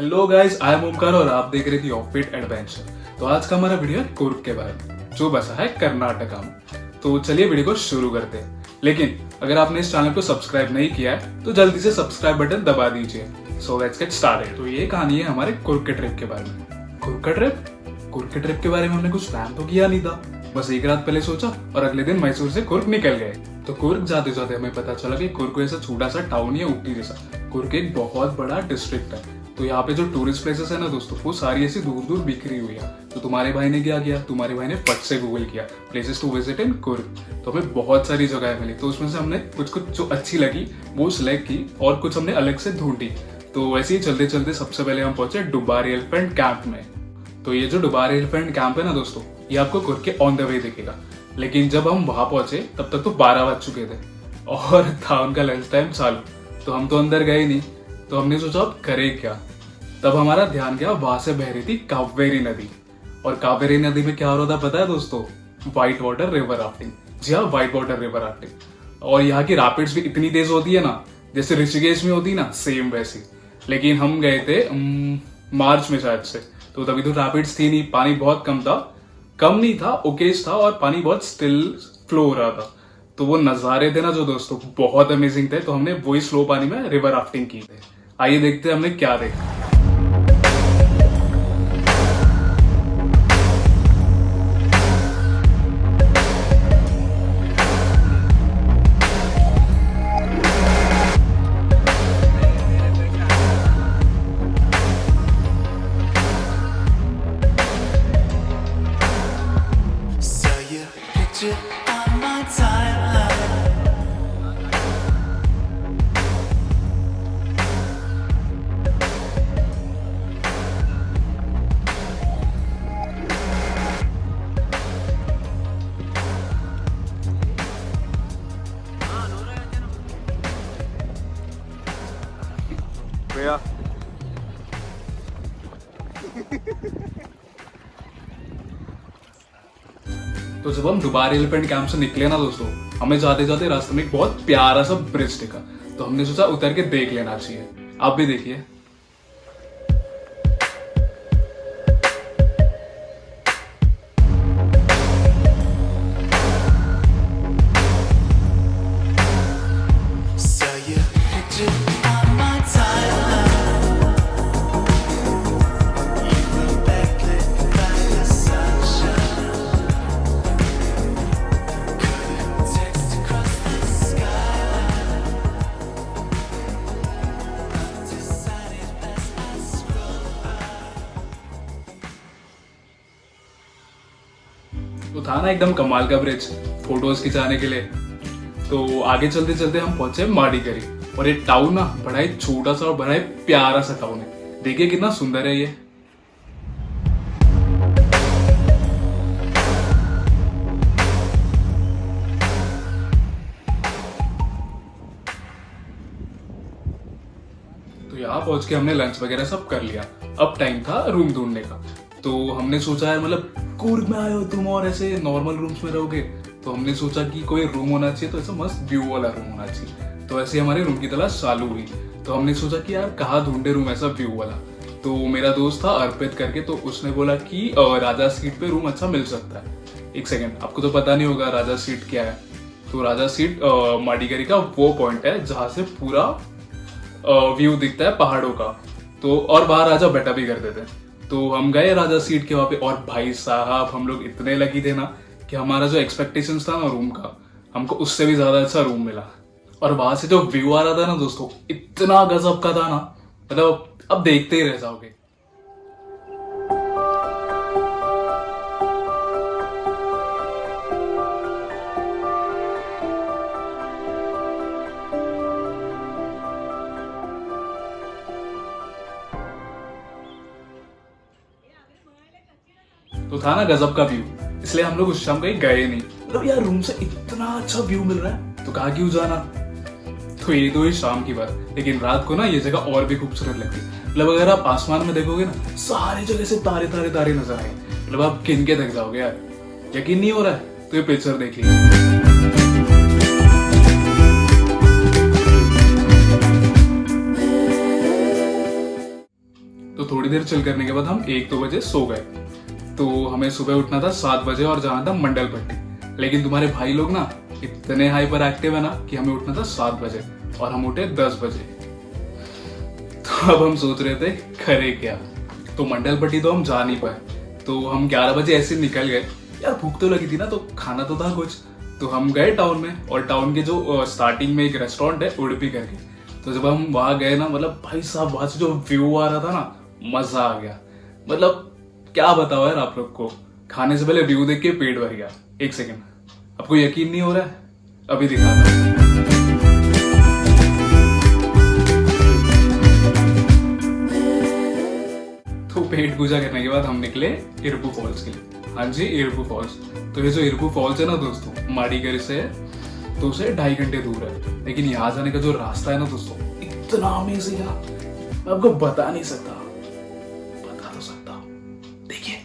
Hello guys, I am Omkar और आप देख रहे थे ऑफबीट एडवेंचर। तो आज का हमारा वीडियो है कुर्ग के बारे में, जो बसा है कर्नाटका में। तो चलिए वीडियो को शुरू करते हैं। लेकिन अगर आपने इस चैनल को सब्सक्राइब नहीं किया है तो जल्दी से सब्सक्राइब बटन दबा दीजिए। So let's get started. तो ये कहानी है हमारे कुर्ग के ट्रिप के बारे में। कुर्ग के ट्रिप के बारे में हमने कुछ प्लान तो किया नहीं था, बस एक रात पहले सोचा और अगले दिन मैसूर से कुर्ग निकल गए। तो कुर्ग जाते जाते हमें पता चला कि कुर्ग को ऐसा छोटा सा टाउन ही है ऊटी जैसा। कुर्ग एक बहुत बड़ा डिस्ट्रिक्ट है। तो यहाँ पे जो टूरिस्ट प्लेसेस है ना दोस्तों, वो सारी ऐसी दूर दूर बिखरी हुई है। तो तुम्हारे भाई ने क्या किया, तुम्हारे भाई ने फट से गूगल किया places to visit in Coorg. तो हमें बहुत सारी जगह मिली, तो उसमें से हमने कुछ कुछ जो अच्छी लगी वो सिलेक्ट की और कुछ हमने अलग से ढूंढी। तो वैसे ही चलते चलते सबसे पहले हम पहुंचे डुबारी एलिफेंट कैंप में। तो ये जो डुबारी एलिफेंट कैंप है ना दोस्तों, ये आपको कुर्ग के ऑन द वे दिखेगा। लेकिन जब हम वहां पहुंचे तब तक तो 12 बज चुके थे और था उनका लंच टाइम चालू। तो हम तो अंदर गए नहीं, तो हमने सोचा अब करें क्या। तब हमारा ध्यान गया, वहां से बह रही थी कावेरी नदी। और कावेरी नदी में क्या हो रहा था पता है दोस्तों? White water river rafting. जी हाँ, व्हाइट वाटर रिवर राफ्टिंग। और यहाँ की रैपिड्स भी इतनी तेज होती है ना, जैसे ऋषिकेश में होती ना, सेम वैसी। लेकिन हम गए थे मार्च में शायद से, तो तभी तो रैपिड्स थी नहीं, पानी बहुत कम था। कम नहीं था, ओकेज था और पानी बहुत स्टिल फ्लो हो रहा था। तो वो नजारे थे ना जो दोस्तों, बहुत अमेजिंग थे। तो हमने वही स्लो पानी में रिवर राफ्टिंग की थे। आइए देखते हैं हमने क्या देखा। On my timeline, भैया तो जब हम डुबारी एलिफेंट कैंप से निकले ना दोस्तों, हमें जाते जाते रास्ते में एक बहुत प्यारा सा ब्रिज दिखा। तो हमने सोचा उतर के देख लेना चाहिए। आप भी देखिए। saw your picture on my timeline. You were backlit by the sunshine. Couldn't text across the skyline. Decided as I scroll by. तो था ना एकदम कमाल का ब्रिज फोटोज खिंचाने के लिए। तो आगे चलते चलते हम पहुंचे माडीगरी। और ये टाउन ना बड़ा ही छोटा सा और बड़ा ही प्यारा सा टाउन है। देखिए कितना सुंदर है ये। तो यहाँ पहुंच के हमने लंच वगैरह सब कर लिया। अब टाइम था रूम ढूंढने का। तो हमने सोचा है, मतलब कुर्ग में आए हो तुम और ऐसे नॉर्मल रूम्स में रहोगे, तो हमने सोचा कि कोई रूम होना चाहिए, तो ऐसा मस्त व्यू वाला रूम होना चाहिए। तो ऐसे हमारे रूम की तलाश चालू हुई। तो हमने सोचा कि यार कहाँ ढूंढे रूम ऐसा व्यू वाला। तो मेरा दोस्त था अर्पित करके, तो उसने बोला कि राजा सीट पे रूम अच्छा मिल सकता है। एक सेकेंड, आपको तो पता नहीं होगा राजा सीट क्या है। तो राजा सीट माडीगरी का वो पॉइंट है जहाँ से पूरा व्यू दिखता है पहाड़ों का। तो और बाहर राजा बैठा भी करते थे। तो हम गए राजा सीट के वहां पे, और भाई साहब हम लोग इतने लकी थे ना कि हमारा जो एक्सपेक्टेशंस था ना रूम का, हमको उससे भी ज्यादा अच्छा रूम मिला। और वहां से जो व्यू आ रहा था ना दोस्तों, इतना गजब का था ना, मतलब अब देखते ही रह जाओगे। तो था ना गजब का व्यू, इसलिए हम लोग उस शाम कहीं गए नहीं। मतलब यार रूम से इतना अच्छा व्यू मिल रहा है तो कहाँ क्यों जाना। तो ये तो ही शाम की बात, लेकिन रात को ना ये जगह और भी खूबसूरत लगती है। मतलब अगर आप आसमान में देखोगे ना, सारी जगह से तारे तारे तारे नजर आएंगे। मतलब आप गिन के थक जाओगे यार। यकीन नहीं हो रहा है तो ये पिक्चर देख लीजिए। तो थोड़ी देर चिल करने के बाद हम 1-2 बजे सो गए। तो हमें सुबह उठना था 7 बजे और जाना था मंडलपट्टी। लेकिन तुम्हारे भाई लोग ना इतने हाइपर एक्टिव है ना कि हमें उठना था 7 बजे और हम उठे 10 बजे। तो अब हम सोच रहे थे करे क्या। तो मंडलपट्टी तो हम जा नहीं पाए, तो हम 11 बजे ऐसे निकल गए। यार भूख तो लगी थी ना, तो खाना तो था कुछ। तो हम गए टाउन में, और टाउन के जो स्टार्टिंग में एक रेस्टोरेंट है उडुपी करके। तो जब हम वहां गए ना, मतलब भाई साहब वहां से जो व्यू आ रहा था ना, मजा आ गया। मतलब क्या बताओ यार आप लोग को, खाने से पहले व्यू देख के पेट भर गया। एक सेकेंड, आपको यकीन नहीं हो रहा है? अभी दिखाता हूं। तो पेट पूजा करने के बाद हम निकले इरपू फॉल्स के लिए। हाँ जी, इरपू फॉल्स। तो ये जो इरपू फॉल्स है ना दोस्तों, माड़ीगर से है, तो उसे 2.5 घंटे दूर है। लेकिन यहाँ जाने का जो रास्ता है ना दोस्तों, इतना अमेजिंग है ना, मैं आपको बता नहीं सकता। बता तो सकता हूँ, देखिए।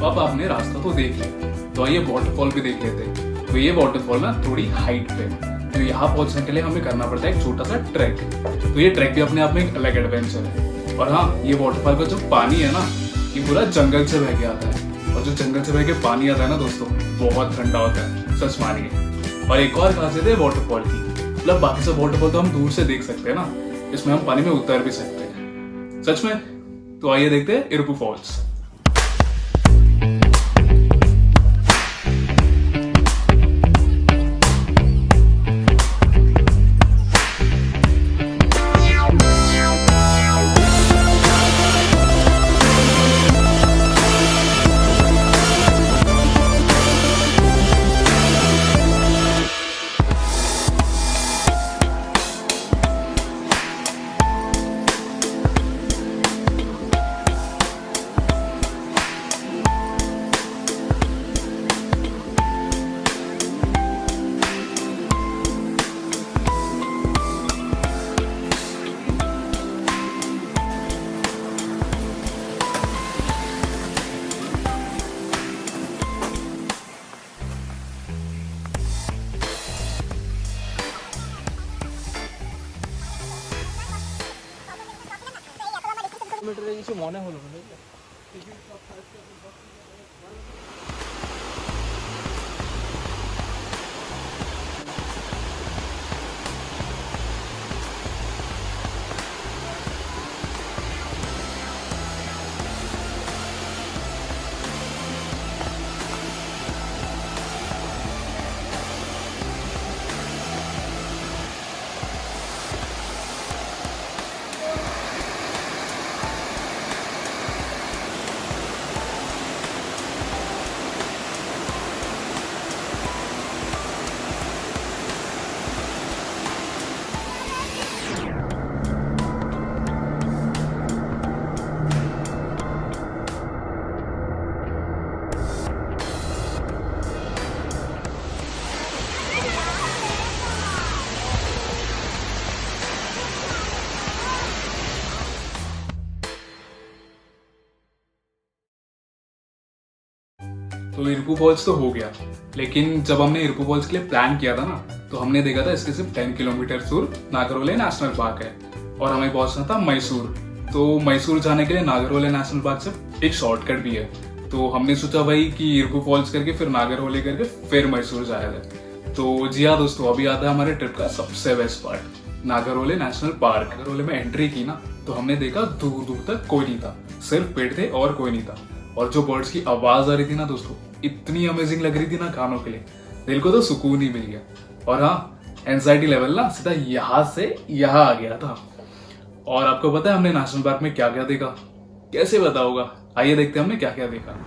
अब आपने रास्ता तो देख लिया, तो आइए वाटरफॉल भी देख लेते हैं। तो ये वाटरफॉल ना थोड़ी हाइट पे है, तो यहाँ पहुंचने के लिए हमें करना पड़ता है एक छोटा सा ट्रैक। तो ये ट्रैक भी अपने आप में एक अलग एडवेंचर है। और हाँ, ये वाटरफॉल का जो पानी है ना, ये पूरा जंगल से बह के आता है। और जो जंगल से बह के पानी आता है ना दोस्तों, बहुत ठंडा होता है, सच मानिए। और एक और खासियत है वाटरफॉल की, मतलब बाकी सब वाटरफॉल तो हम दूर से देख सकते हैं ना, इसमें हम पानी में उतर भी सकते हैं सच में। तो आइए देखते हैं इरपू फॉल्स। কিলোমিটারে কিছু মনে হলো না। तो इरपू फॉल्स तो हो गया, लेकिन जब हमने इरपू फॉल्स के लिए प्लान किया था ना, तो हमने देखा था इसके सिर्फ 10 किलोमीटर दूर नागरहोले नेशनल पार्क है और हमें पहुंचना था मैसूर। तो मैसूर जाने के लिए नागरहोले नेशनल पार्क से एक शॉर्टकट भी है। तो हमने सोचा भाई कि इरपू फॉल्स करके फिर नागरहोले करके फिर मैसूर जाया जाए। तो जी हाँ दोस्तों, अभी आता है हमारे ट्रिप का सबसे best part, Nagarhole national park. Nagarhole में एंट्री की ना तो हमने देखा दूर दूर तक कोई नहीं था, सिर्फ पेड़ थे और कोई नहीं था। और जो बर्ड्स की आवाज आ रही थी ना दोस्तों, इतनी अमेजिंग लग रही थी ना कानों के लिए, दिल को तो सुकून ही मिल गया। और हाँ, एंजाइटी लेवल ना सीधा यहाँ से यहाँ आ गया था। और आपको पता है हमने नेशनल पार्क में क्या क्या देखा? कैसे पता होगा, आइए देखते हैं हमने क्या क्या देखा।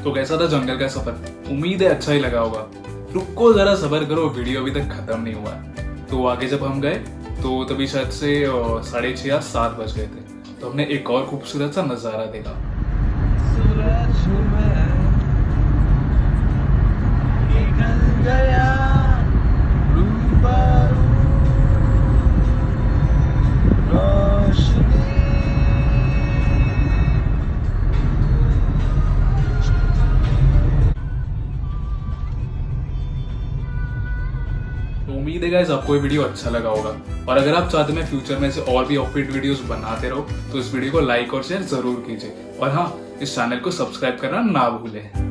तो कैसा था जंगल का सफर? उम्मीद है अच्छा ही लगा होगा। रुको जरा, सबर करो, वीडियो अभी तक खत्म नहीं हुआ है। तो आगे जब हम गए तो तभी शायद से 6:30 या 7 बज गए थे। तो हमने एक और खूबसूरत सा नजारा देखा। सूरज में निकल गया रूबरू रोशनी। तो उम्मीद है गाइस आपको ये वीडियो अच्छा लगा होगा। और अगर आप चाहते हैं फ्यूचर में से और भी ऑफबीट वीडियोस बनाते रहो तो इस वीडियो को लाइक और शेयर जरूर कीजिए। और हाँ, इस चैनल को सब्सक्राइब करना ना भूलें।